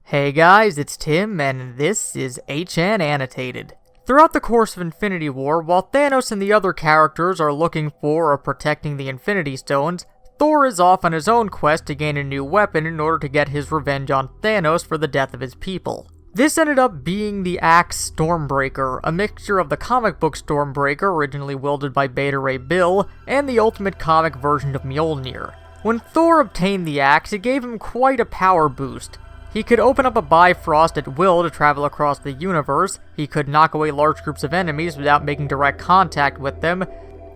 Hey guys, it's Tim, and this is HN Annotated. Throughout the course of Infinity War, while Thanos and the other characters are looking for or protecting the Infinity Stones, Thor is off on his own quest to gain a new weapon in order to get his revenge on Thanos for the death of his people. This ended up being the axe Stormbreaker, a mixture of the comic book Stormbreaker originally wielded by Beta Ray Bill, and the ultimate comic version of Mjolnir. When Thor obtained the axe, it gave him quite a power boost. He could open up a Bifrost at will to travel across the universe, he could knock away large groups of enemies without making direct contact with them,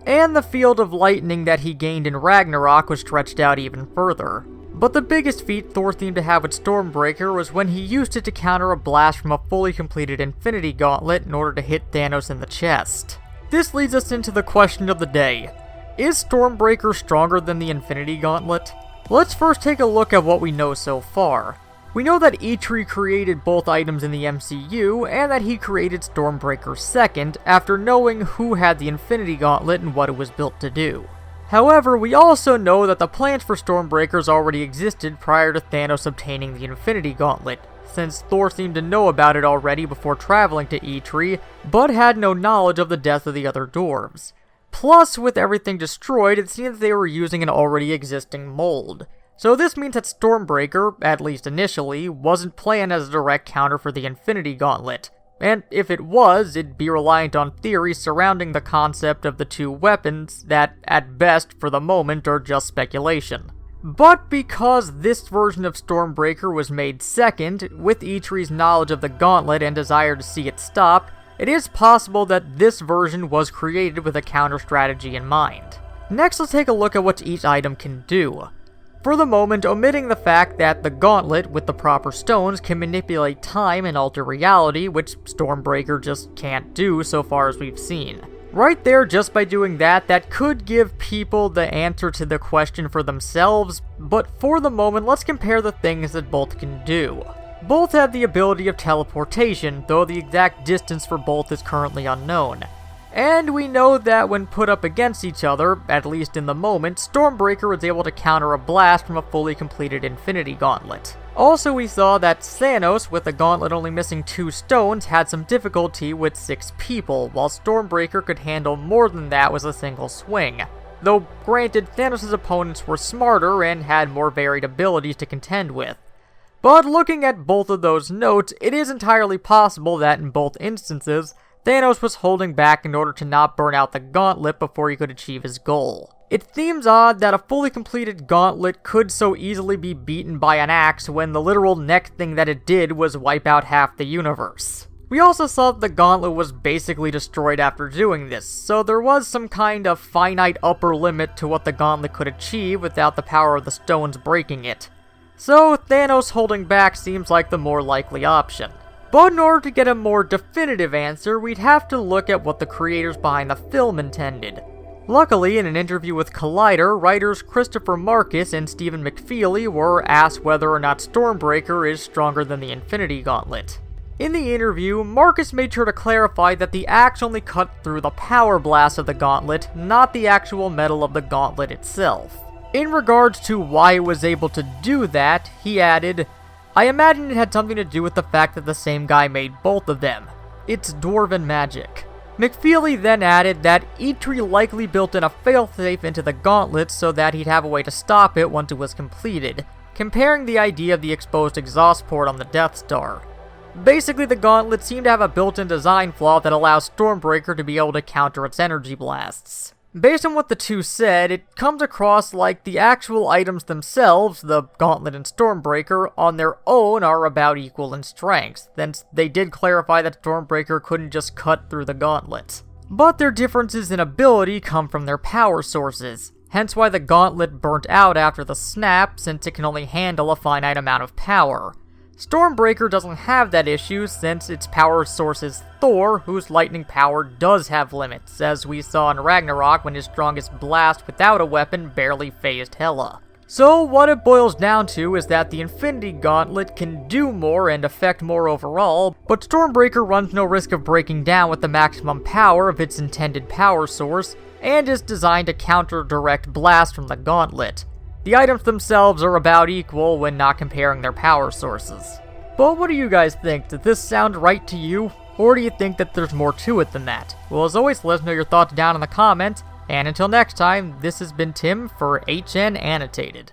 and the field of lightning that he gained in Ragnarok was stretched out even further. But the biggest feat Thor seemed to have with Stormbreaker was when he used it to counter a blast from a fully completed Infinity Gauntlet in order to hit Thanos in the chest. This leads us into the question of the day. Is Stormbreaker stronger than the Infinity Gauntlet? Let's first take a look at what we know so far. We know that Eitri created both items in the MCU, and that he created Stormbreaker second, after knowing who had the Infinity Gauntlet and what it was built to do. However, we also know that the plans for Stormbreakers already existed prior to Thanos obtaining the Infinity Gauntlet, since Thor seemed to know about it already before traveling to Eitri, but had no knowledge of the death of the other dwarves. Plus, with everything destroyed, it seems they were using an already existing mold. So this means that Stormbreaker, at least initially, wasn't planned as a direct counter for the Infinity Gauntlet. And if it was, it'd be reliant on theories surrounding the concept of the two weapons that, at best, for the moment, are just speculation. But because this version of Stormbreaker was made second, with Eitri's knowledge of the Gauntlet and desire to see it stop, it is possible that this version was created with a counter strategy in mind. Next, let's take a look at what each item can do. For the moment, omitting the fact that the Gauntlet, with the proper stones, can manipulate time and alter reality, which Stormbreaker just can't do so far as we've seen. Right there, just by doing that, that could give people the answer to the question for themselves, but for the moment, let's compare the things that both can do. Both have the ability of teleportation, though the exact distance for both is currently unknown. And we know that when put up against each other, at least in the moment, Stormbreaker was able to counter a blast from a fully completed Infinity Gauntlet. Also, we saw that Thanos, with the gauntlet only missing 2 stones, had some difficulty with 6 people, while Stormbreaker could handle more than that with a single swing. Though, granted, Thanos' opponents were smarter and had more varied abilities to contend with. But looking at both of those notes, it is entirely possible that in both instances, Thanos was holding back in order to not burn out the gauntlet before he could achieve his goal. It seems odd that a fully completed gauntlet could so easily be beaten by an axe when the literal next thing that it did was wipe out half the universe. We also saw that the gauntlet was basically destroyed after doing this, so there was some kind of finite upper limit to what the gauntlet could achieve without the power of the stones breaking it. So Thanos holding back seems like the more likely option. But in order to get a more definitive answer, we'd have to look at what the creators behind the film intended. Luckily, in an interview with Collider, writers Christopher Marcus and Stephen McFeely were asked whether or not Stormbreaker is stronger than the Infinity Gauntlet. In the interview, Marcus made sure to clarify that the axe only cut through the power blast of the gauntlet, not the actual metal of the gauntlet itself. In regards to why it was able to do that, he added, "I imagine it had something to do with the fact that the same guy made both of them. It's dwarven magic." McFeely then added that Eitri likely built in a failsafe into the gauntlet so that he'd have a way to stop it once it was completed, comparing the idea of the exposed exhaust port on the Death Star. Basically, the gauntlet seemed to have a built-in design flaw that allows Stormbreaker to be able to counter its energy blasts. Based on what the two said, it comes across like the actual items themselves, the Gauntlet and Stormbreaker, on their own are about equal in strength, since they did clarify that Stormbreaker couldn't just cut through the Gauntlet. But their differences in ability come from their power sources, hence why the Gauntlet burnt out after the snap, since it can only handle a finite amount of power. Stormbreaker doesn't have that issue since its power source is Thor, whose lightning power does have limits, as we saw in Ragnarok when his strongest blast without a weapon barely phased Hela. So what it boils down to is that the Infinity Gauntlet can do more and affect more overall, but Stormbreaker runs no risk of breaking down with the maximum power of its intended power source, and is designed to counter direct blast from the Gauntlet. The items themselves are about equal when not comparing their power sources. But what do you guys think? Does this sound right to you? Or do you think that there's more to it than that? Well, as always, let us know your thoughts down in the comments. And until next time, this has been Tim for HN Annotated.